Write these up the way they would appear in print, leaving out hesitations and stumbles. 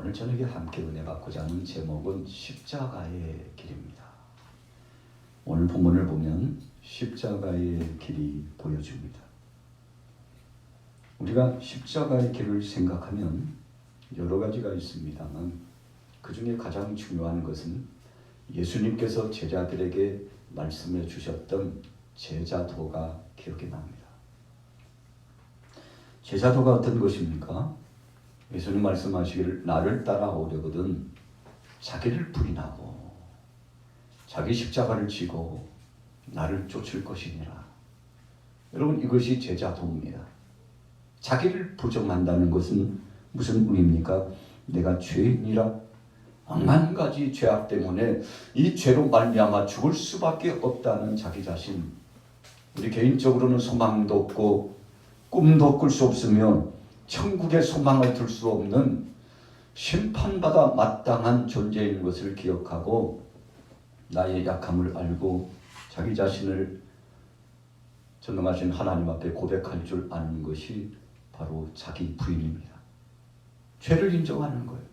오늘 저녁에 함께 은혜 받고자 하는 제목은 십자가의 길입니다. 오늘 본문을 보면 십자가의 길이 보여줍니다. 우리가 십자가의 길을 생각하면 여러 가지가 있습니다만 그 중에 가장 중요한 것은 예수님께서 제자들에게 말씀해 주셨던 제자도가 기억이 납니다. 제자도가 어떤 것입니까? 예수님 말씀하시기를 나를 따라오려거든 자기를 부인하고 자기 십자가를 지고 나를 쫓을 것이니라. 여러분, 이것이 제자도입니다. 자기를 부정한다는 것은 무슨 의미입니까? 내가 죄인이라 억만 가지 죄악 때문에 이 죄로 말미암아 죽을 수밖에 없다는 자기 자신. 우리 개인적으로는 소망도 없고 꿈도 꿀 수 없으며 천국의 소망을 둘 수 없는 심판받아 마땅한 존재인 것을 기억하고 나의 약함을 알고 자기 자신을 전능하신 하나님 앞에 고백할 줄 아는 것이 바로 자기 부인입니다. 죄를 인정하는 거예요.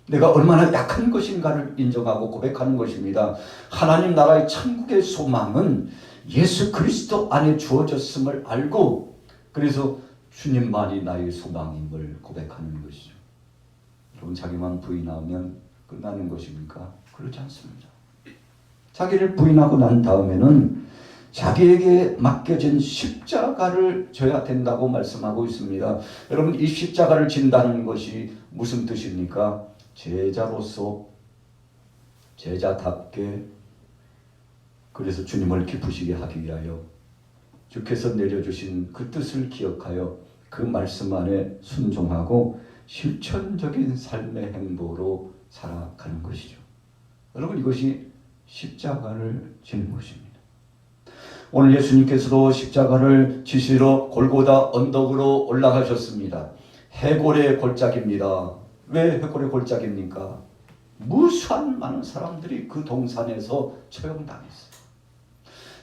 내가 얼마나 약한 것인가를 인정하고 고백하는 것입니다. 하나님 나라의 천국의 소망은 예수 그리스도 안에 주어졌음을 알고 그래서 주님만이 나의 소망임을 고백하는 것이죠. 여러분, 자기만 부인하면 끝나는 것입니까? 그렇지 않습니다. 자기를 부인하고 난 다음에는 자기에게 맡겨진 십자가를 져야 된다고 말씀하고 있습니다. 여러분, 이 십자가를 진다는 것이 무슨 뜻입니까? 제자로서 제자답게 그래서 주님을 기쁘시게 하기 위하여 주께서 내려주신 그 뜻을 기억하여 그 말씀 안에 순종하고 실천적인 삶의 행보로 살아가는 것이죠. 여러분, 이것이 십자가를 지는 것입니다. 오늘 예수님께서도 십자가를 지시러 골고다 언덕으로 올라가셨습니다. 해골의 골짜기입니다. 왜 해골의 골짜기입니까? 무수한 많은 사람들이 그 동산에서 처형당했어요.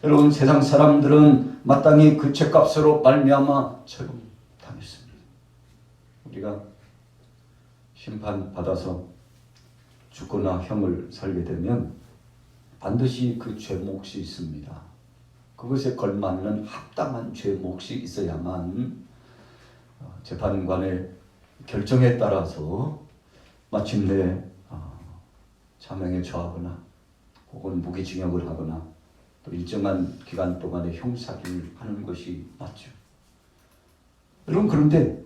여러분, 세상 사람들은 마땅히 그 죄값으로 말미암아 처형당했습니다. 우리가 심판받아서 죽거나 형을 살게 되면 반드시 그 죄 몫이 있습니다. 그것에 걸맞는 합당한 죄 몫이 있어야만 재판관의 결정에 따라서 마침내 사형에 처하거나 혹은 무기징역을 하거나 또 일정한 기간 동안의 형사를 하는 것이 맞죠. 여러분, 그런데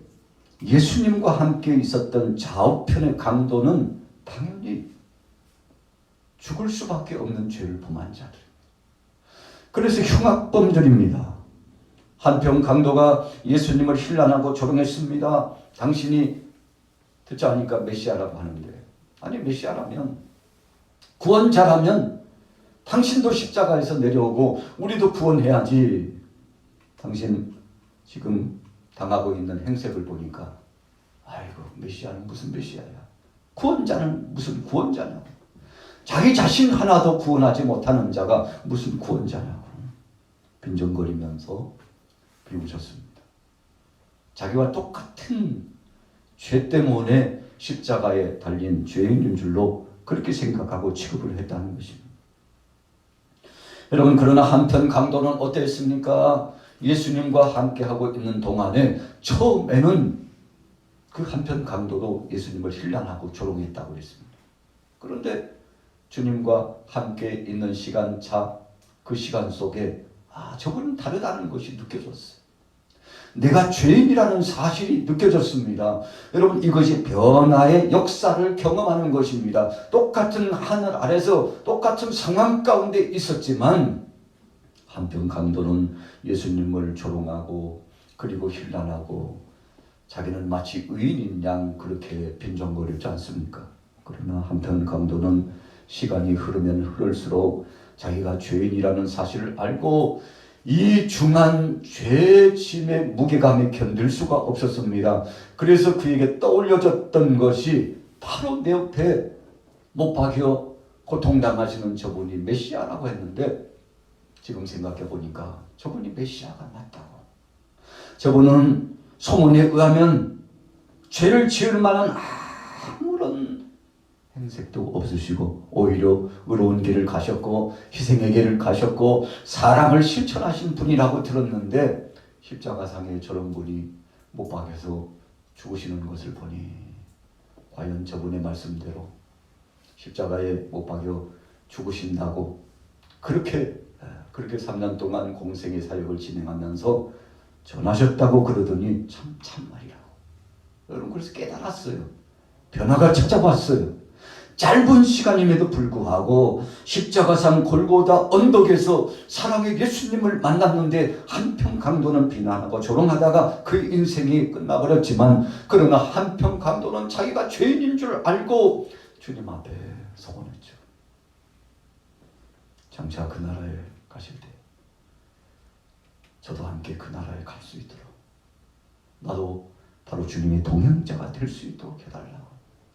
예수님과 함께 있었던 좌우편의 강도는 당연히 죽을 수밖에 없는 죄를 범한 자들. 그래서 흉악범들입니다. 한편 강도가 예수님을 힐난하고 조롱했습니다. 당신이 듣지 않으니까 메시아라고 하는데, 아니, 메시아라면 구원자라면 당신도 십자가에서 내려오고 우리도 구원해야지. 당신 지금 당하고 있는 행색을 보니까 아이고, 메시아는 무슨 메시아야. 구원자는 무슨 구원자냐고. 자기 자신 하나도 구원하지 못하는 자가 무슨 구원자냐고 빈정거리면서 비웃었습니다. 자기와 똑같은 죄 때문에 십자가에 달린 죄인인 줄로 그렇게 생각하고 취급을 했다는 것입니다. 여러분, 그러나 한편 강도는 어땠습니까? 예수님과 함께하고 있는 동안에 처음에는 그 한편 강도도 예수님을 힐난하고 조롱했다고 했습니다. 그런데 주님과 함께 있는 시간차, 그 시간 속에 저분은 다르다는 것이 느껴졌어요. 내가 죄인이라는 사실이 느껴졌습니다. 여러분, 이것이 변화의 역사를 경험하는 것입니다. 똑같은 하늘 아래서 똑같은 상황 가운데 있었지만 한편 강도는 예수님을 조롱하고 그리고 힐난하고 자기는 마치 의인인 양 그렇게 빈정거리지 않습니까? 그러나 한편 강도는 시간이 흐르면 흐를수록 자기가 죄인이라는 사실을 알고 이 중한 죄짐의 무게감에 견딜 수가 없었습니다. 그래서 그에게 떠올려졌던 것이 바로 내 옆에 못 박혀 고통당하시는 저분이 메시아라고 했는데 지금 생각해 보니까 저분이 메시아가 맞다고. 저분은 소문에 의하면 죄를 지을 만한 아무런 행색도 없으시고 오히려 의로운 길을 가셨고 희생의 길을 가셨고 사랑을 실천하신 분이라고 들었는데 십자가상에 저런 분이 못 박혀서 죽으시는 것을 보니 과연 저분의 말씀대로 십자가에 못 박여 죽으신다고 그렇게 3년 동안 공생의 사역을 진행하면서 전하셨다고 그러더니 참말이라고. 여러분 그래서 깨달았어요. 변화가 찾아왔어요. 짧은 시간임에도 불구하고 십자가상 골고다 언덕에서 사랑의 예수님을 만났는데 한평 강도는 비난하고 조롱하다가 그 인생이 끝나버렸지만 그러나 한평 강도는 자기가 죄인인 줄 알고 주님 앞에 서원했죠. 장차 그 나라에 가실 때 저도 함께 그 나라에 갈 수 있도록 나도 바로 주님의 동행자가 될 수 있도록 해달라고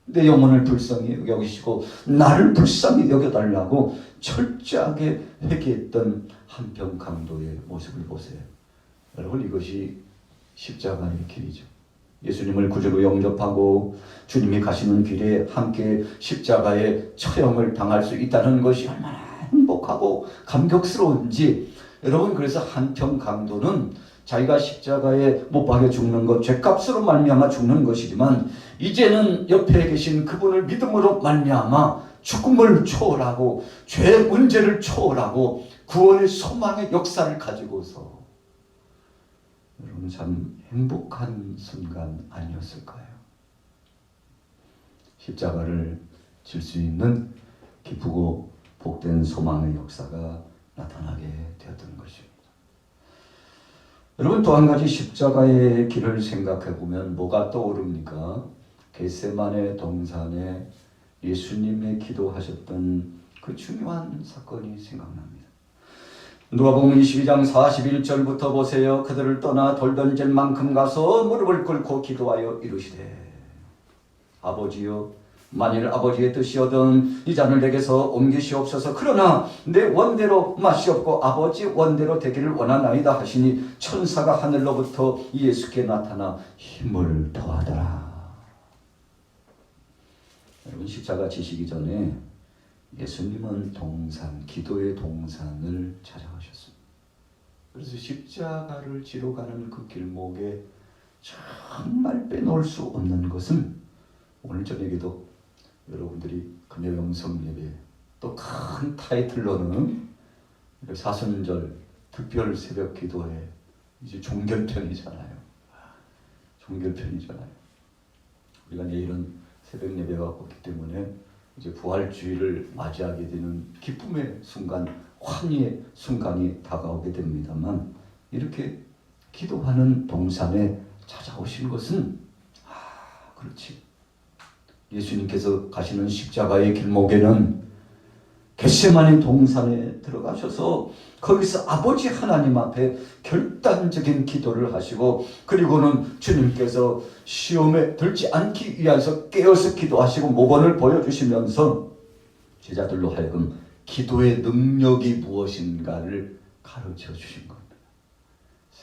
내 영혼을 불쌍히 여기시고 나를 불쌍히 여겨달라고 철저하게 회개했던 한평 강도의 모습을 보세요. 여러분 이것이 십자가의 길이죠. 예수님을 구주로 영접하고 주님이 가시는 길에 함께 십자가의 처형을 당할 수 있다는 것이 얼마나 행복하고 감격스러운지 여러분 그래서 한평 강도는 자기가 십자가에 못 박여 죽는 것 죄값으로 말미암아 죽는 것이지만 이제는 옆에 계신 그분을 믿음으로 말미암아 죽음을 초월하고 죄 문제를 초월하고 구원의 소망의 역사를 가지고서 여러분 참 행복한 순간 아니었을까요? 십자가를 질 수 있는 기쁘고 복된 소망의 역사가 나타나게 되었던 것입니다. 여러분 또 한 가지 십자가의 길을 생각해 보면 뭐가 떠오릅니까? 겟세마네 동산에 예수님의 기도하셨던 그 중요한 사건이 생각납니다. 누가복음 22장 41절부터 보세요. 그들을 떠나 돌 던질 만큼 가서 무릎을 꿇고 기도하여 이르시되 아버지여 만일 아버지의 뜻이거든 이 잔을 내게서 옮기시옵소서. 그러나 내 원대로 마시옵고 아버지 원대로 되기를 원하나이다 하시니 천사가 하늘로부터 예수께 나타나 힘을 더하더라. 여러분 십자가 지시기 전에 예수님은 동산, 기도의 동산을 찾아가셨습니다. 그래서 십자가를 지러 가는 그 길목에 정말 빼놓을 수 없는 것은 오늘 저녁에도 여러분들이 금요 영성 예배 또 큰 타이틀로는 사순절 특별 새벽 기도회 이제 종결편이잖아요. 종결편이잖아요. 우리가 내일은 새벽 예배가 없기 때문에 이제 부활주의를 맞이하게 되는 기쁨의 순간, 환희의 순간이 다가오게 됩니다만 이렇게 기도하는 동산에 찾아오신 것은 그렇지. 예수님께서 가시는 십자가의 길목에는 겟세마네 동산에 들어가셔서 거기서 아버지 하나님 앞에 결단적인 기도를 하시고 그리고는 주님께서 시험에 들지 않기 위해서 깨어서 기도하시고 모범을 보여주시면서 제자들로 하여금 기도의 능력이 무엇인가를 가르쳐 주신 겁니다.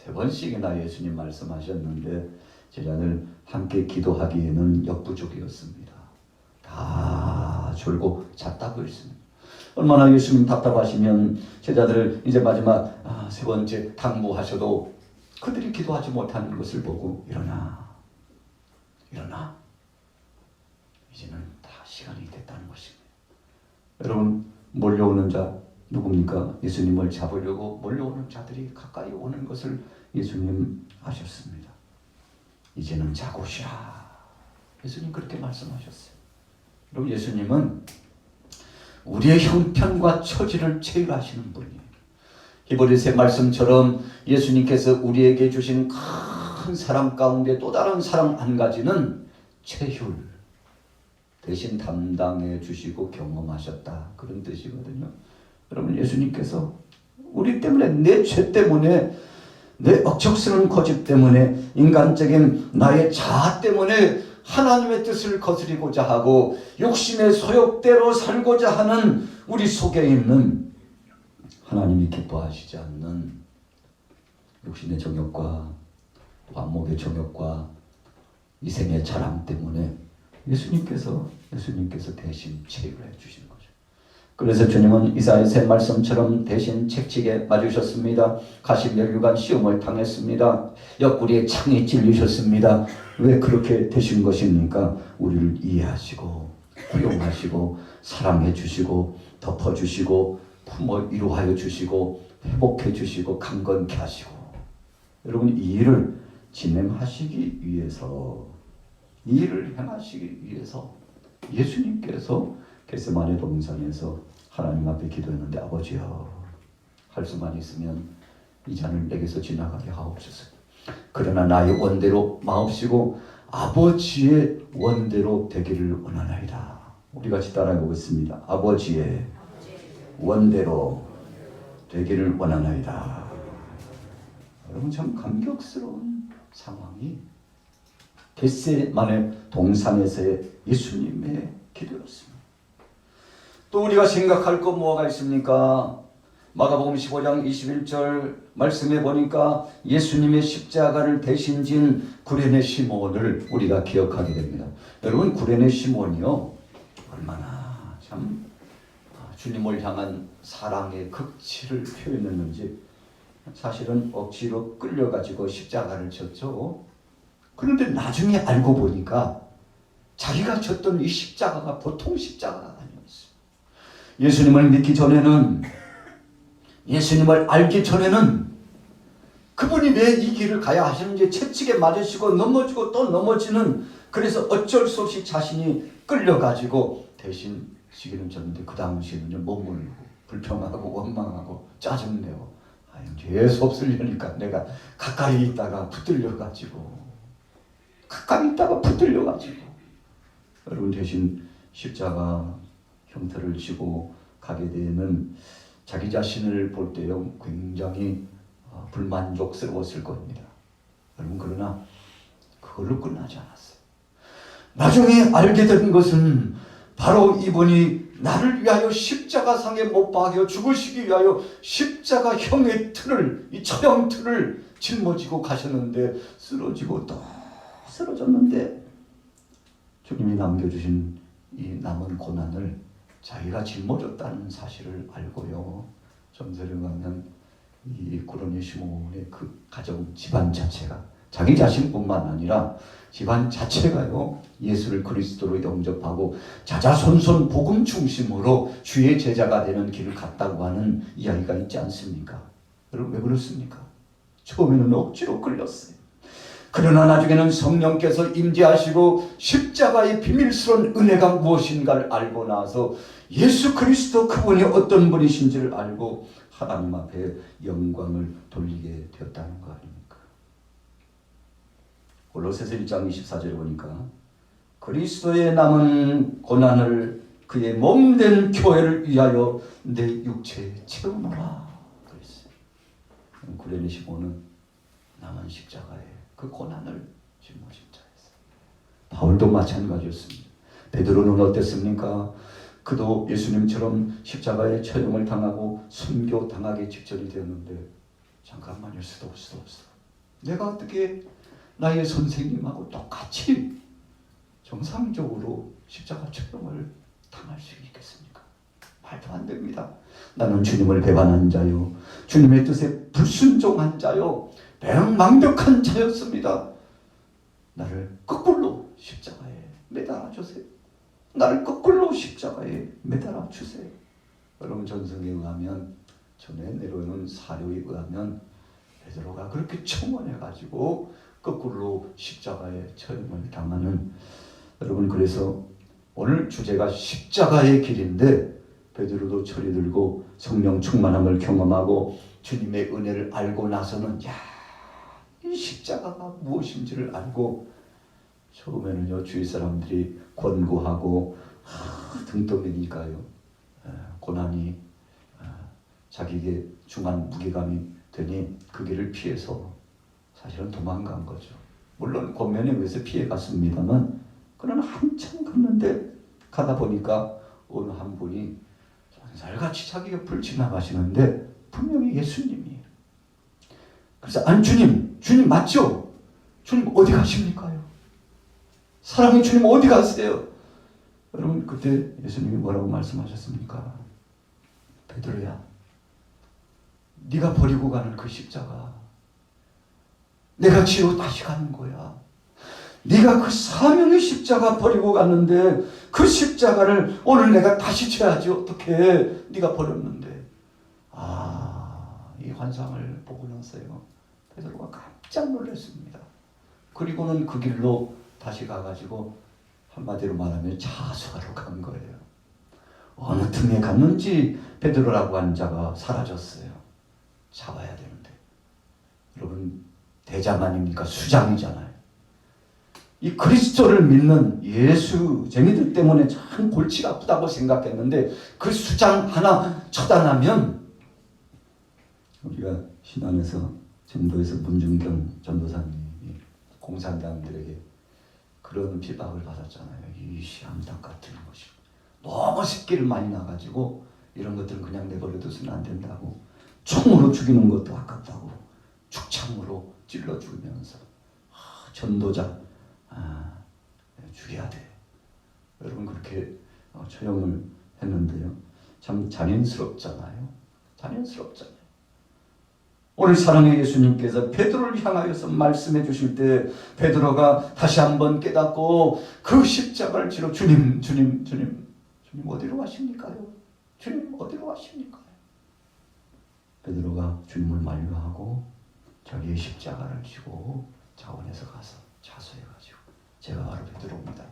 3번씩이나 예수님 말씀하셨는데 제자들 함께 기도하기에는 역부족이었습니다. 다 졸고 잤다고 했습니다. 얼마나 예수님 답답하시면 제자들을 이제 마지막 3번째 당부하셔도 그들이 기도하지 못하는 것을 보고 일어나 이제는 다 시간이 됐다는 것입니다. 여러분 몰려오는 자 누굽니까? 예수님을 잡으려고 몰려오는 자들이 가까이 오는 것을 예수님 아셨습니다. 이제는 자고 쉬라. 예수님 그렇게 말씀하셨어요. 여러분 예수님은 우리의 형편과 처지를 체휼하시는 분이에요. 히브리서 말씀처럼 예수님께서 우리에게 주신 큰 사랑 가운데 또 다른 사랑 한 가지는 체휼 대신 담당해 주시고 경험하셨다. 그런 뜻이거든요. 여러분 예수님께서 우리 때문에 내 죄 때문에 내 억척스러운 고집 때문에 인간적인 나의 자아 때문에 하나님의 뜻을 거스리고자 하고 욕심의 소욕대로 살고자 하는 우리 속에 있는 하나님이 기뻐하시지 않는 욕심의 정욕과 안목의 정욕과 이생의 자랑 때문에 예수님께서 대신 치료를 해주시는 거죠. 그래서 주님은 이사야서의 말씀처럼 대신 책찍에 맞으셨습니다. 가시면류관 시험을 당했습니다. 옆구리에 창이 찔리셨습니다. 왜 그렇게 되신 것입니까? 우리를 이해하시고 포용하시고 사랑해 주시고 덮어주시고 품어 위로하여 주시고 회복해 주시고 강건케 하시고, 여러분 이 일을 진행하시기 위해서, 이 일을 행하시기 위해서 예수님께서 겟세마네 동산에서 하나님 앞에 기도했는데, 아버지여, 할 수만 있으면 이 잔을 내게서 지나가게 하옵소서. 그러나 나의 원대로 마옵시고 아버지의 원대로 되기를 원하나이다. 우리 같이 따라해 보겠습니다. 아버지의 원대로 되기를 원하나이다. 여러분 참 감격스러운 상황이 겟세마네 동산에서의 예수님의 기도였습니다. 또 우리가 생각할 것 뭐가 있습니까? 마가복음 15장 21절 말씀해 보니까 예수님의 십자가를 대신 진 구레네 시몬을 우리가 기억하게 됩니다. 여러분 구레네 시몬이요, 얼마나 참 주님을 향한 사랑의 극치를 표현했는지. 사실은 억지로 끌려가지고 십자가를 졌죠. 그런데 나중에 알고 보니까 자기가 졌던 이 십자가가 보통 십자가가 아니었어요. 예수님을 믿기 전에는, 예수님을 알기 전에는 그분이 왜 이 길을 가야 하시는지 채찍에 맞으시고 넘어지고 또 넘어지는, 그래서 어쩔 수 없이 자신이 끌려가지고 대신 시기는 졌는데, 그 당시에는 머물고 불평하고 원망하고 짜증내고 재수 없으려니까 내가 가까이 있다가 붙들려가지고 여러분 대신 십자가 형태를 지고 가게 되는 자기 자신을 볼 때요 굉장히 불만족스러웠을 겁니다. 여러분 그러나 그걸로 끝나지 않았어요. 나중에 알게 된 것은 바로 이분이 나를 위하여 십자가상에 못 박여 죽으시기 위하여 십자가형의 틀을, 이 처형 틀을 짊어지고 가셨는데, 쓰러지고 또 쓰러졌는데 주님이 남겨주신 이 남은 고난을 자기가 짊어졌다는 사실을 알고요, 전설에 가면 이 구레네 시몬의 그 가정 집안 자체가, 자기 자신뿐만 아니라 집안 자체가요 예수를 그리스도로 영접하고 자자손손 복음 중심으로 주의 제자가 되는 길을 갔다고 하는 이야기가 있지 않습니까? 여러분 왜 그렇습니까? 처음에는 억지로 끌렸어요. 그러나 나중에는 성령께서 임재하시고 십자가의 비밀스러운 은혜가 무엇인가를 알고 나서 예수 그리스도 그분이 어떤 분이신지를 알고 하나님 앞에 영광을 돌리게 되었다는 거 아닙니까? 골로새서 1장 24절에 보니까 그리스도의 남은 고난을 그의 몸된 교회를 위하여 내 육체에 채우노라 그랬어요. 구레네 시몬은 남은 십자가에 그 고난을 짊어진 자였어요. 바울도 마찬가지였습니다. 베드로는 어땠습니까? 그도 예수님처럼 십자가에 처형을 당하고 순교당하기 직전이 되었는데, 잠깐만요, 수도 없어. 내가 어떻게 나의 선생님하고 똑같이 정상적으로 십자가 처형을 당할 수 있겠습니까? 말도 안 됩니다. 나는 주님을 배반한 자요, 주님의 뜻에 불순종한 자요, 배은망덕한 자였습니다. 나를 거꾸로 십자가에 매달아 주세요. 나를 거꾸로 십자가에 매달아 주세요. 여러분 전승에 의하면, 전에 내려오는 사료에 의하면 베드로가 그렇게 청원해가지고 거꾸로 십자가에 처형을 당하는, 여러분 그래서 오늘 주제가 십자가의 길인데, 베드로도 철이 들고 성령 충만함을 경험하고 주님의 은혜를 알고 나서는 이 십자가가 무엇인지를 알고, 처음에는요 주위 사람들이 권고하고 등 떠밀니까요 고난이 자기에게 중한 무게감이 되니 그 길을 피해서 사실은 도망간 거죠. 물론 권면에 의해서 피해갔습니다만, 그러나 한참 갔는데 가다 보니까 어느 한 분이 전설같이 자기 옆을 지나가시는데 분명히 예수님이에요. 그래서 아니 주님 맞죠? 주님 어디 가십니까요? 사랑의 주님 어디 가세요? 여러분 그때 예수님이 뭐라고 말씀하셨습니까? 베드로야, 네가 버리고 가는 그 십자가 내가 지고 다시 가는 거야. 네가 그 사명의 십자가 버리고 갔는데 그 십자가를 오늘 내가 다시 져야지 어떻게 네가 버렸는데. 이 환상을 보고 나서요 베드로가 깜짝 놀랐습니다. 그리고는 그 길로 다시 가가지고 한마디로 말하면 자수하러 간 거예요. 어느 틈에 갔는지 베드로라고 하는 자가 사라졌어요. 잡아야 되는데. 여러분 대장 아닙니까? 수장이잖아요. 이 그리스도를 믿는 예수쟁이들 때문에 참 골치가 아프다고 생각했는데 그 수장 하나 처단하면, 우리가 신안에서 전도에서 문중경 전도사님이 공산당들에게 그런 비박을 받았잖아요. 이 암탉 같은 것이 너무 새끼를 많이 나가지고 이런 것들은 그냥 내버려둬서는 안 된다고, 총으로 죽이는 것도 아깝다고 축창으로 찔러 죽이면서 전도자 죽여야 돼. 여러분 그렇게 처형을 했는데요. 참 잔인스럽잖아요. 잔인스럽잖아요. 오늘 사랑의 예수님께서 베드로를 향하여서 말씀해 주실 때 베드로가 다시 한번 깨닫고 그 십자가를 지러 주님 어디로 가십니까요? 주님 어디로 가십니까? 베드로가 주님을 만류하고 자기의 십자가를 지고 자원에서 가서 자수해가지고, 제가 바로 베드로입니다.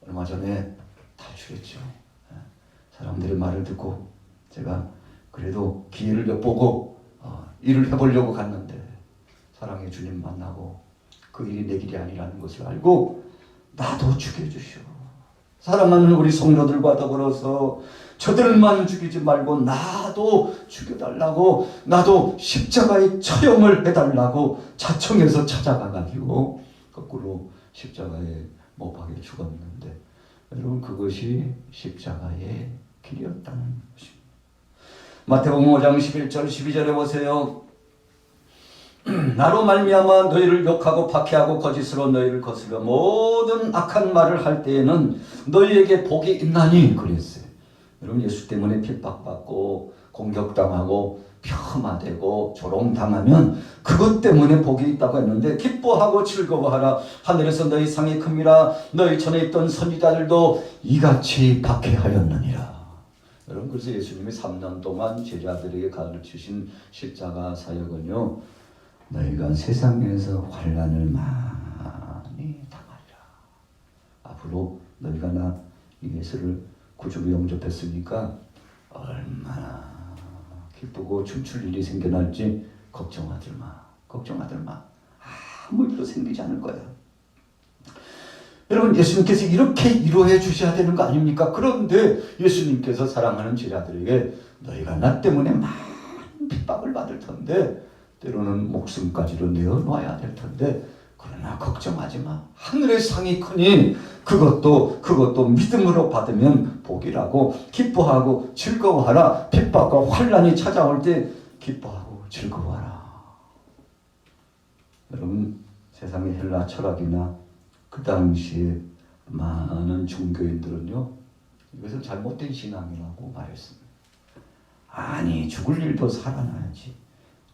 얼마 전에 탈출했죠. 사람들의 말을 듣고 제가 그래도 기회를 엿보고 일을 해보려고 갔는데 사랑의 주님 만나고 그 일이 내 길이 아니라는 것을 알고 나도 죽여주시오. 사랑하는 우리 성도들과 더불어서 저들만 죽이지 말고 나도 죽여달라고, 나도 십자가의 처형을 해달라고 자청해서 찾아가가지고 거꾸로 십자가에 못 박혀 죽었는데, 여러분 그것이 십자가의 길이었다는 것입니다. 마태복음 5장 11절 12절에 보세요. 나로 말미암아 너희를 욕하고 박해하고 거짓으로 너희를 거스려 모든 악한 말을 할 때에는 너희에게 복이 있나니 그랬어요. 여러분 예수 때문에 핍박받고 공격당하고 폄하되고 조롱당하면 그것 때문에 복이 있다고 했는데, 기뻐하고 즐거워하라. 하늘에서 너희 상이 큽니다. 너희 전에 있던 선지자들도 이같이 박해하였느니라. 여러분 그래서 예수님이 3년 동안 제자들에게 가르치신 십자가 사역은요, 너희가 세상에서 환난을 많이 당하리라. 앞으로 너희가 나 예수를 구주로 영접했으니까 얼마나 기쁘고 춤출 일이 생겨날지 걱정하들 마. 걱정하들 마. 아무 일도 생기지 않을 거야. 여러분 예수님께서 이렇게 위로해 주셔야 되는 거 아닙니까? 그런데 예수님께서 사랑하는 제자들에게 너희가 나 때문에 많은 핍박을 받을 텐데, 때로는 목숨까지도 내어놓아야 될 텐데, 그러나 걱정하지 마. 하늘의 상이 크니 그것도 믿음으로 받으면 복이라고. 기뻐하고 즐거워하라. 핍박과 환난이 찾아올 때 기뻐하고 즐거워하라. 여러분 세상의 헬라 철학이나 그 당시에 많은 종교인들은요, 이것은 잘못된 신앙이라고 말했습니다. 아니 죽을 일도 살아나야지.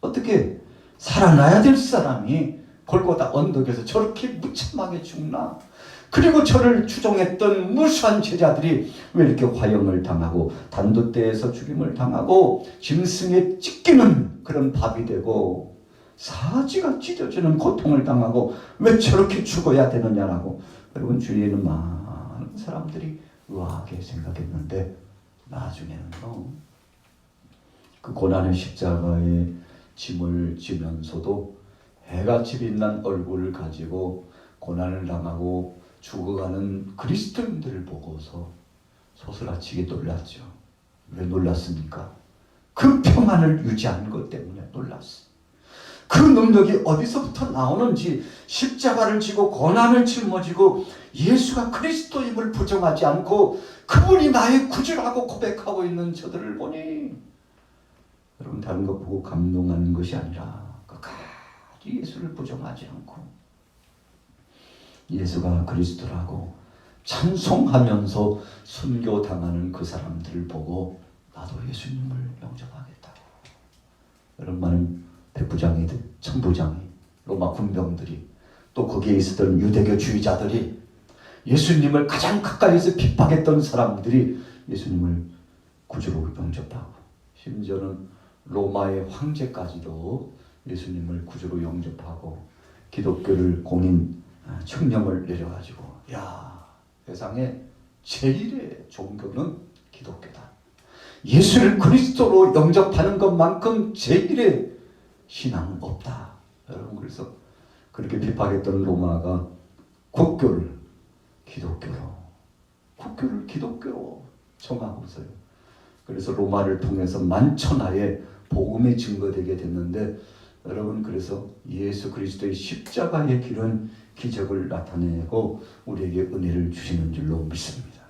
어떻게 살아나야 될 사람이 골고다 언덕에서 저렇게 무참하게 죽나? 그리고 저를 추종했던 무수한 제자들이 왜 이렇게 화형을 당하고 단두대에서 죽임을 당하고 짐승에 찢기는 그런 밥이 되고 사지가 찢어지는 고통을 당하고 왜 저렇게 죽어야 되느냐라고, 여러분 주위에는 많은 사람들이 의아하게 생각했는데, 나중에는요 그 고난의 십자가에 짐을 지면서도 해같이 빛난 얼굴을 가지고 고난을 당하고 죽어가는 그리스도인들을 보고서 소스라치게 놀랐죠. 왜 놀랐습니까? 그 평안을 유지하는 것 때문에 놀랐어요. 그 능력이 어디서부터 나오는지, 십자가를 지고 고난을 짊어지고 예수가 그리스도임을 부정하지 않고 그분이 나의 구주라고 고백하고 있는 저들을 보니, 여러분 다른 것 보고 감동하는 것이 아니라 끝까지 예수를 부정하지 않고 예수가 그리스도라고 찬송하면서 순교당하는 그 사람들을 보고 나도 예수님을 영접하겠다. 여러분, 많은 백부장이, 천부장이, 로마 군병들이, 또 거기에 있었던 유대교주의자들이, 예수님을 가장 가까이서 핍박했던 사람들이 예수님을 구주로 영접하고, 심지어는 로마의 황제까지도 예수님을 구주로 영접하고 기독교를 공인 청령을 내려가지고, 야, 세상에 제일의 종교는 기독교다. 예수를 그리스도로 영접하는 것만큼 제일의 신앙은 없다. 여러분, 그래서 그렇게 비판했던 로마가 국교를 기독교로 정하고서요. 그래서 로마를 통해서 만천하에 복음이 증거되게 됐는데, 여러분, 그래서 예수 그리스도의 십자가의 길은 기적을 나타내고 우리에게 은혜를 주시는 줄로 믿습니다.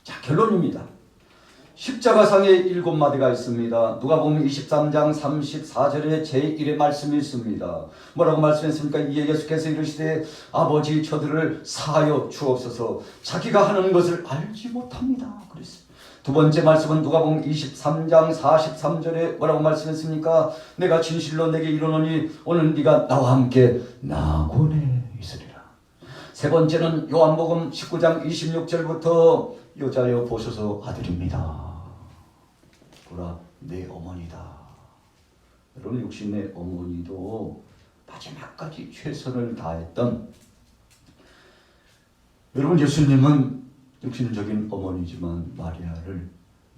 자, 결론입니다. 십자가상에 7마디가 있습니다. 누가복음 23장 34절에 제1의 말씀이 있습니다. 뭐라고 말씀했습니까? 이에 예수께서 이르시되 아버지 저들을 사하여 주옵소서, 자기가 하는 것을 알지 못합니다. 그랬습니다. 두 번째 말씀은 누가복음 23장 43절에 뭐라고 말씀했습니까? 내가 진실로 내게 이르노니 오늘 네가 나와 함께 낙원에 있으리라. 세 번째는 요한복음 19장 26절부터 여자여 보소서 아들입니다. 보라 내 어머니다. 여러분, 육신의 어머니도 마지막까지 최선을 다했던, 여러분, 예수님은 육신적인 어머니지만 마리아를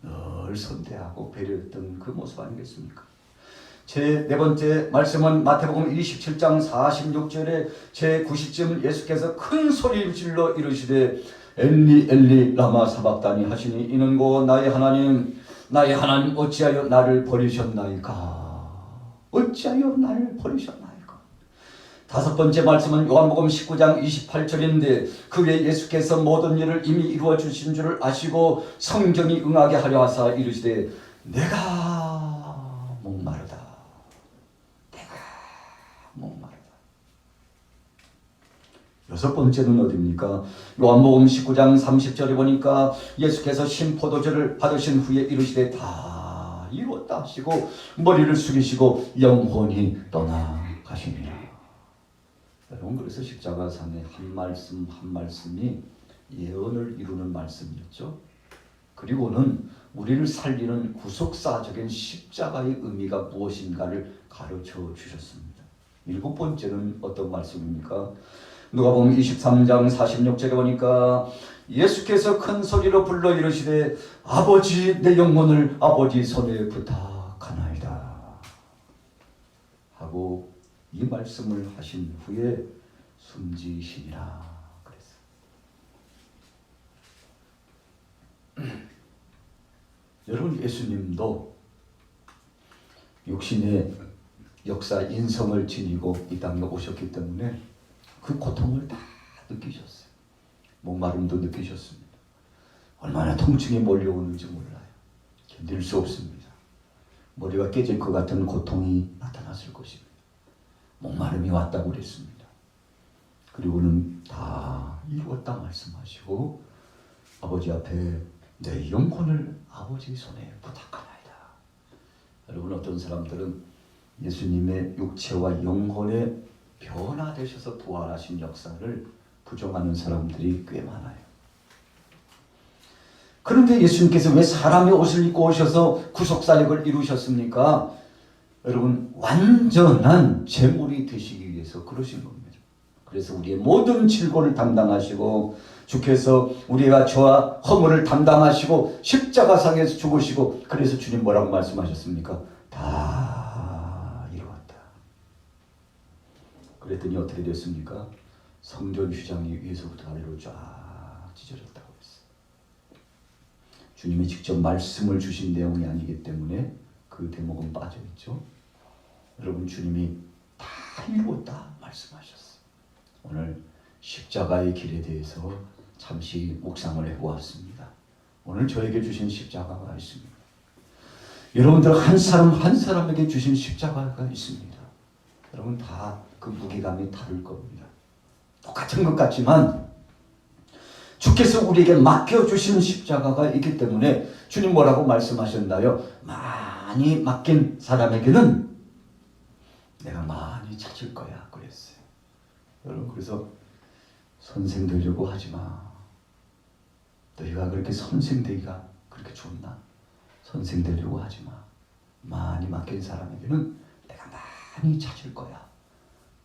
늘 선대하고 배려했던 그 모습 아니겠습니까? 제 네 번째 말씀은 마태복음 27장 46절에 제 90쯤 예수께서 큰 소리를 질러 이르시되 엘리 엘리 라마 사박다니 하시니 이는 곧 나의 하나님 어찌하여 나를 버리셨나이까. 어찌하여 나를 버리셨나이까. 다섯 번째 말씀은 요한복음 19장 28절인데 그 외에 예수께서 모든 일을 이미 이루어 주신 줄을 아시고 성경이 응하게 하려 하사 이르시되 내가 목마르다. 여섯 번째는 어디입니까? 요한복음 19장 30절에 보니까 예수께서 신포도주를 받으신 후에 이르시되 다 이루었다 하시고 머리를 숙이시고 영원히 떠나가시니라. 여러분, 그래서 십자가상의 한 말씀 한 말씀이 예언을 이루는 말씀이었죠. 그리고는 우리를 살리는 구속사적인 십자가의 의미가 무엇인가를 가르쳐 주셨습니다. 일곱 번째는 어떤 말씀입니까? 누가복음 23장 46절에 보니까 예수께서 큰 소리로 불러 이르시되 아버지 내 영혼을 아버지 손에 부탁하나이다 하고 이 말씀을 하신 후에 숨지시니라 그랬어요. 여러분, 예수님도 육신의 역사 인성을 지니고 이 땅에 오셨기 때문에 그 고통을 다 느끼셨어요. 목마름도 느끼셨습니다. 얼마나 통증이 몰려오는지 몰라요. 견딜 수 없습니다. 머리가 깨질 것 같은 고통이 나타났을 것입니다. 목마름이 왔다고 그랬습니다. 그리고는 다 이루었다 말씀하시고 아버지 앞에 내 영혼을 아버지 손에 부탁하나이다. 여러분, 어떤 사람들은 예수님의 육체와 영혼의 변화되셔서 부활하신 역사를 부정하는 사람들이 꽤 많아요. 그런데 예수님께서 왜 사람의 옷을 입고 오셔서 구속사역을 이루셨습니까? 여러분, 완전한 제물이 되시기 위해서 그러신 겁니다. 그래서 우리의 모든 질고를 담당하시고 주께서 우리가 저와 허물을 담당하시고 십자가상에서 죽으시고, 그래서 주님 뭐라고 말씀하셨습니까? 다 이루었다. 그랬더니 어떻게 됐습니까? 성전 휘장이 위에서부터 아래로 쫙 찢어졌다고 했어요. 주님이 직접 말씀을 주신 내용이 아니기 때문에 그 대목은 빠져있죠. 여러분, 주님이 다 이루었다 말씀하셨어요. 오늘 십자가의 길에 대해서 잠시 묵상을 해보았습니다. 오늘 저에게 주신 십자가가 있습니다. 여러분들 한 사람 한 사람에게 주신 십자가가 있습니다. 여러분, 다 그 무게감이 다를 겁니다. 똑같은 것 같지만 주께서 우리에게 맡겨주신 십자가가 있기 때문에 주님 뭐라고 말씀하셨나요? 많이 맡긴 사람에게는 내가 많이 찾을 거야 그랬어요. 여러분, 그래서 선생 되려고 하지 마. 너희가 그렇게 선생 되기가 그렇게 좋나? 선생 되려고 하지 마. 많이 맡긴 사람에게는 내가 많이 찾을 거야.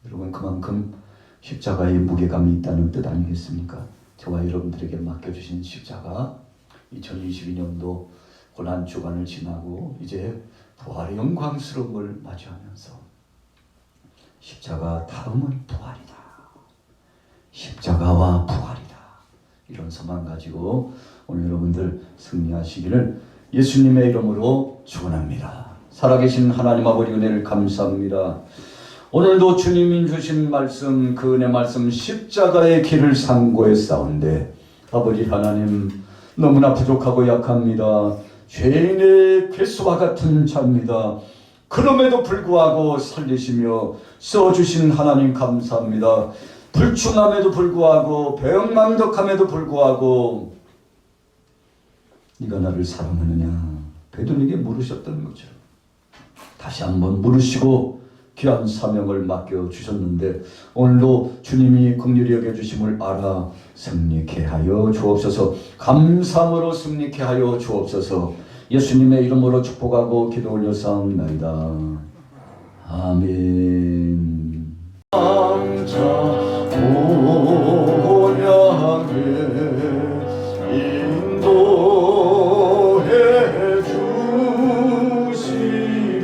여러분, 그만큼 십자가에 무게감이 있다는 뜻 아니겠습니까? 저와 여러분들에게 맡겨주신 십자가, 2022년도 고난 주간을 지나고 이제 부활의 영광스러움을 맞이하면서 십자가 다음은 부활이다. 십자가와 부활이다. 이런 소망 가지고 오늘 여러분들 승리하시기를 예수님의 이름으로 축원합니다. 살아계신 하나님 아버지 은혜를 감사합니다. 오늘도 주님이 주신 말씀, 그 은혜 말씀 십자가의 길을 상고했사온데 아버지 하나님, 너무나 부족하고 약합니다. 죄인의 괴수와 같은 자입니다. 그럼에도 불구하고 살리시며 써주신 하나님 감사합니다. 불충함에도 불구하고 배역만덕함에도 불구하고 네가 나를 사랑하느냐 베드로에게 물으셨던 거죠. 다시 한번 물으시고 귀한 사명을 맡겨주셨는데 오늘도 주님이 긍휼히 여겨주심을 알아 승리케 하여 주옵소서. 감사함으로 승리케 하여 주옵소서. 예수님의 이름으로 축복하고 기도 올려사옵나이다. 아멘. 인도해 주시리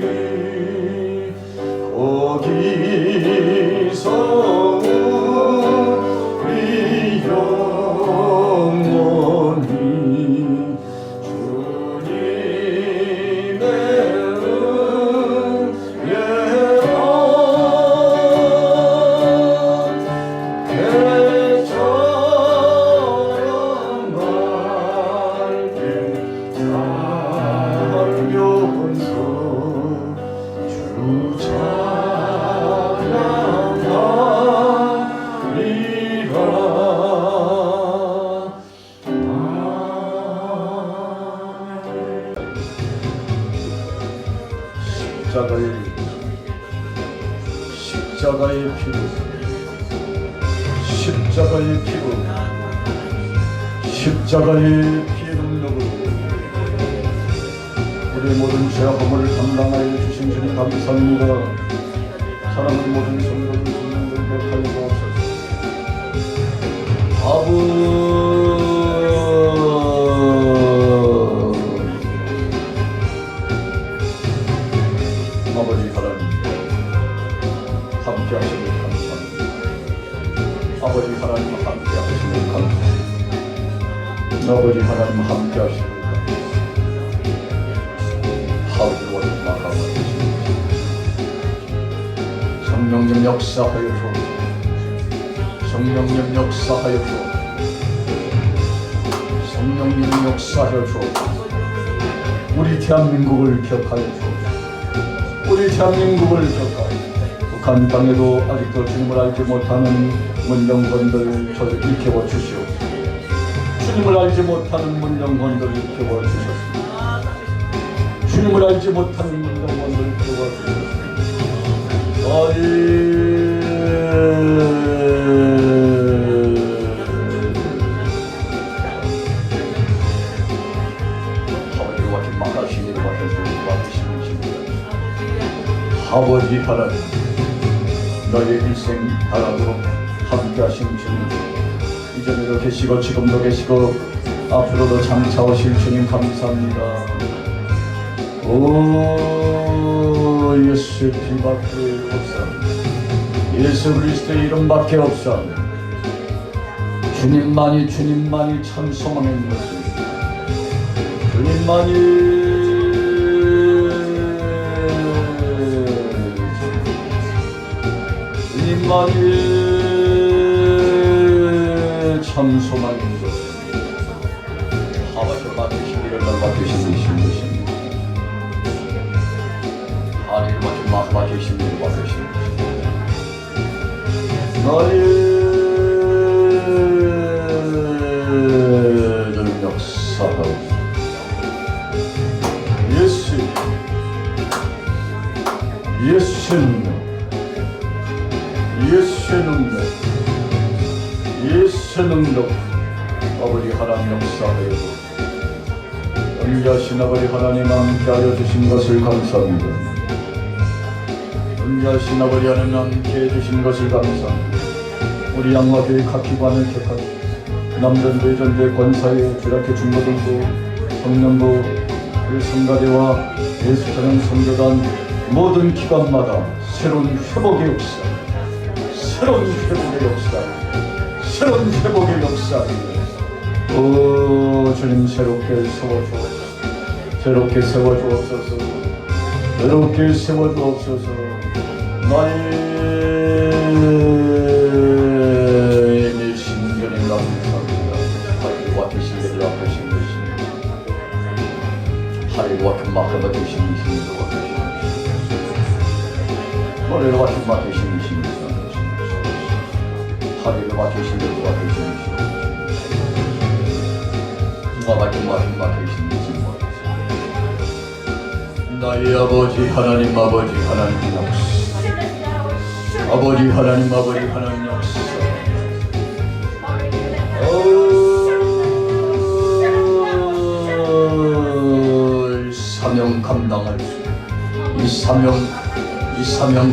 거기서 우리 영원히 주님의 은혜와 배처럼 맑게 살면서 주 십자가의 피로, 십자가의 피의 능력으로 우리의 모든 죄와 범을 담당하여 주신 주님 감사합니다. 사랑하는 모든 성도들, 성령들 백하여 주옵소서. 아버지 하나님, 함께 하시는 감사합니다. 아버지 하나님 함께 하시는 감사합니다. 아버지 하나님 함께 하시는 감사합니다. 하루와 막아주시옵소서. 성령님 역사하여 주옵소서. 성령님 역사하여 주옵소서. 성령님 역사하여 주옵소서. 우리 대한민국을 기억하여 주옵소서. 우리 대한민국을 기억하여 북한 땅에도 아직도 주님을 알지 못하는 문정권들 일깨워 주시옵소서. 주님을 알지 못하는 문정권들 일깨워 주셨습니다. 주님을 알지 못하는 문정권들 일깨워 주셨습니다. 하나님과 막하시기를 아버지 하나님, 너의 일생 다하도록 함께 하신 주님, 이전에도 계시고 지금도 계시고 앞으로도 장차 오실 주님 감사합니다. 오 예수의 피밖에 없사옵니다. 예수 그리스도의 이름밖에 없사옵니다. 주님만이 참 소망인 것입니다. 주님만이 참 소망인 것입니다. 하나님 맡기시기를 맡기시는 것입니다. 하나님 맡기시기를 맡기시는 것입니다. 너희 예수의 능력, 예수의 능력, 아버지 하나님 역사하여 은혜하신 아버지 하나님 함께하여 주신 것을 감사합니다. 은혜하신 아버지 하나님 함께해 주신 것을 감사합니다. 우리 양화교회 각 기관을 격하시고 남전도의 전대 권사회 주락회 중고등부 성년부 성가대와 예수찬양 선교단 모든 기관마다 새로운 회복의 역사, 새로운 회복의 역사, 새로운 회복의 역사. 주님 새롭게 세워주옵소서. 새롭게 세워주옵소서. 새롭게 세워주옵소서. 나의 심전이 감사합니다. 하늘과 계신 데를 앞에신 것이 하늘과 큰 마크가 되신 이신으로 되신 것이 머리로 같은 마 되신 이신으로 하늘과 계신 데로 되신 이신으로 같은 마 되신 이신으로 나의 아버지 하나님 아버지 하나님 역사 아버지 하나님 아버지 하나님 역사 사명 감당할 수 이 사명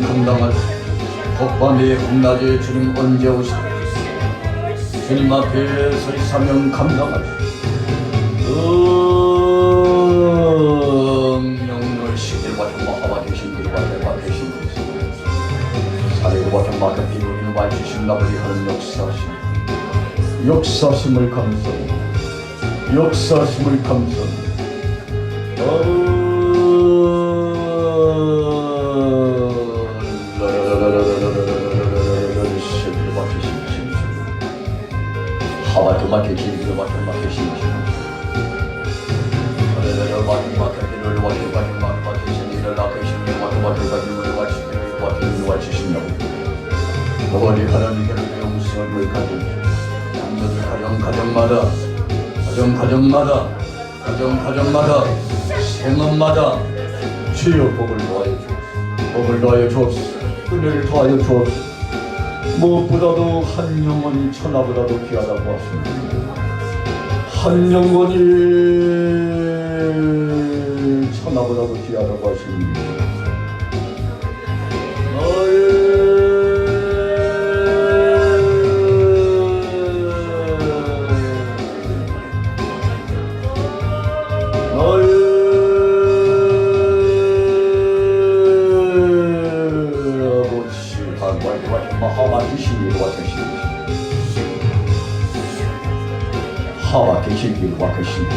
감당할 수 법밤에 밤낮에 주님 언제 오시오 주님 앞에서 이 사명 감당할 수 명령을 시들과 정마하와 계신 길과 대과 계신 길 사례와 정마가 비로는 와주신 아버지 하는 역사심을 감사합니다. 역사심을 감사합니다. 하와도 막혀 길이도 막혀 신이시오. 하늘을 막혀 길을 막혀 신이를 막혀 신이 막혀 길을 막혀 신이라고. 어머니 하나님께는 용서를 가진 남녀들 가정마다 생업마다 주여 복을 더하여 주옵소서. 은혜를 더하여 주옵소서. 무엇보다도 한 영혼이 천하보다도 귀하다고 하십니다. 한 영혼이 천하보다도 귀하다고 하십니다. 하와 계신 길과 계신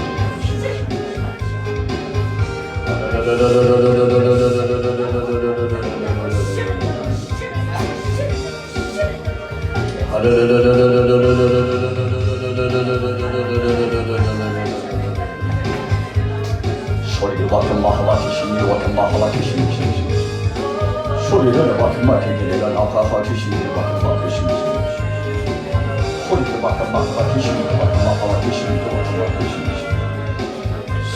소리를 맡은 마하와 계신 길과 마하와 계신 소리를 맡은 마하와 계신 길과 마하와 계신 소리를 맡은 마하와 계신 길과 마하와 계신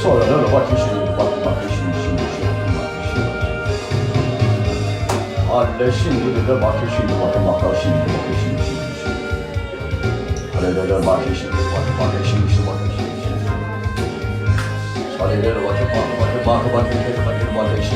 소리를 맡은 마하와 계신 알레 신들을 맡으신 것과 마하와 계신 하늘을 맡으신 것과 맡으신 사리를 맡은 마하와 계신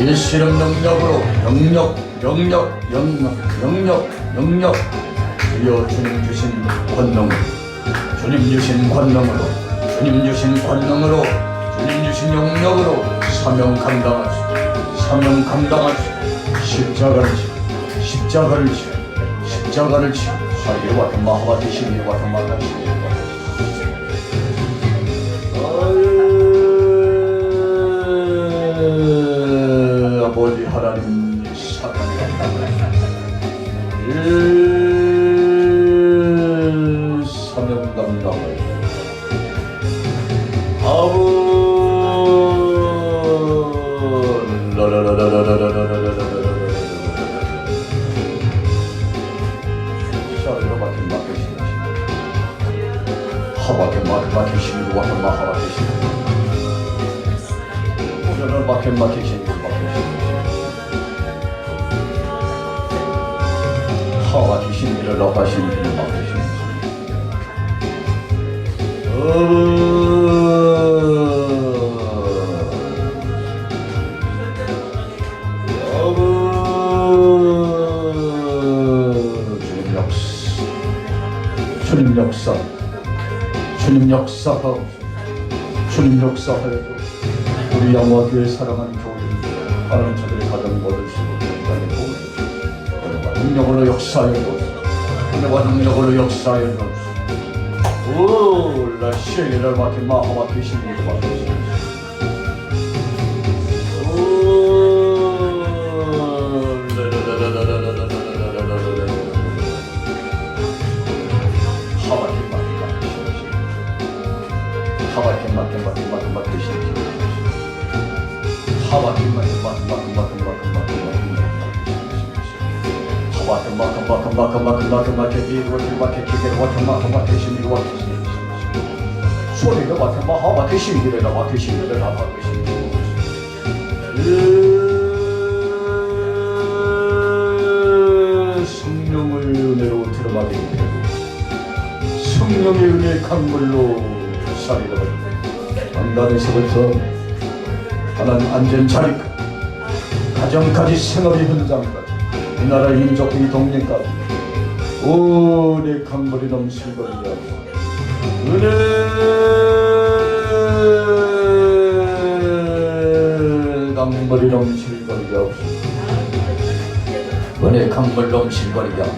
예수 이름 능력으로 영역 주여 주님 주신 권능으로 주님 주신 영역으로 사명 감당할 수 십자가를 지고 하리와 마하와 계시니와 마하와 아버지 하나님 사명 감당하여 주님 역사, 주님 역사하옵소서. 주님 역사하여도 우리 양화교회 사랑하는 교우들 하나님 저들의 가정 얻을 수 있는 땅에 보호해 은혜와 능력으로 역사하여 주옵소서. 은혜와 능력으로 역사하여 주옵소서. 오 라시에라 마케 마하마 계시니도 마케시니 성령의 은혜로 들어가게 되고 성령의 은혜의 강물로 살리라. 강단에서부터 하나님 안전 자리까지 가정까지 생업의 현장까지 이 나라의 민족 이 동네까지 오래 강물이 넘실거리게 하고 은혜 강물이 넘실거리게 하고 은혜 강물 넘실거리게 하고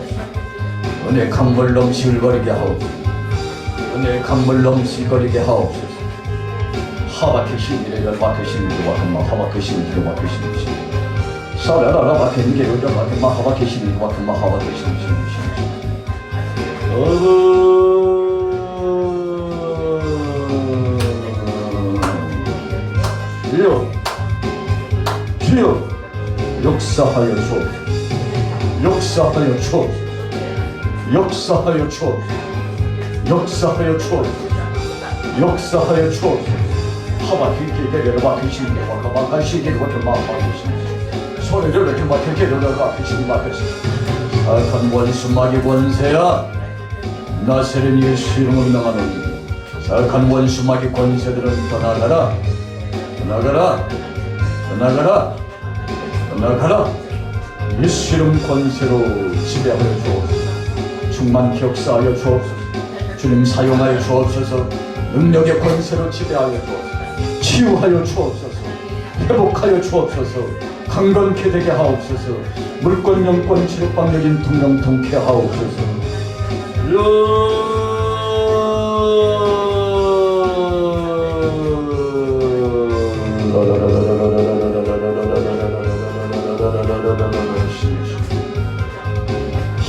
은혜 강물 넘실거리게 하고 은혜 강물 넘실거리게 하옵소서. 하바케신 이래가 바케신 이와마 하바케신 이와 바케신 사라라라 바케신 이래가 바케마 하바케신 이와 바케마 하바케신 주여 주여 역사하여 주옵소서. 역사하여 주옵소서. 역사하여 주옵소서. 역사하여 주옵소서. 역사하여 주옵소서. 하바키게 되려 바키시니 와카바카시게 와카 마파키시니 소리를 이렇게 바키게 되려 바키시니 바키시니 악한 원수 마귀 권세야 나세린 예수 이름으로 명하노니 악한 원수 마귀 권세들은 떠나가라 떠나가라 떠나가라 떠나가라. 예수 이름 권세로 지배하여 주옵소서. 충만케 역사하여 주옵소서. 주님 사용하여 주옵소서. 능력의 권세로 지배하여 주옵소서. 치유하여 주옵소서. 회복하여 주옵소서. 강건케 되게 하옵소서. 물권 영권 치료방역인 통영통케 하옵소서.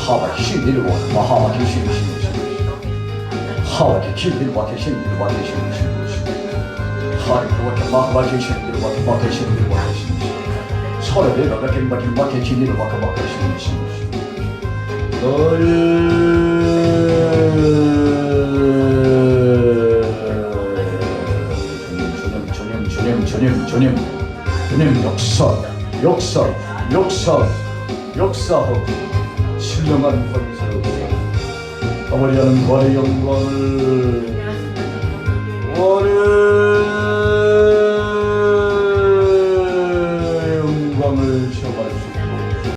하바키시니를 하바키시니 하바키시니를 바키시니를 바키시니 하리코와케 마바케시니를 바키시니를 바키시니 서로를 바키시니를 바키시니 주님 역사하고 신령한 권세로 아버지 하는 거의 영광을 원해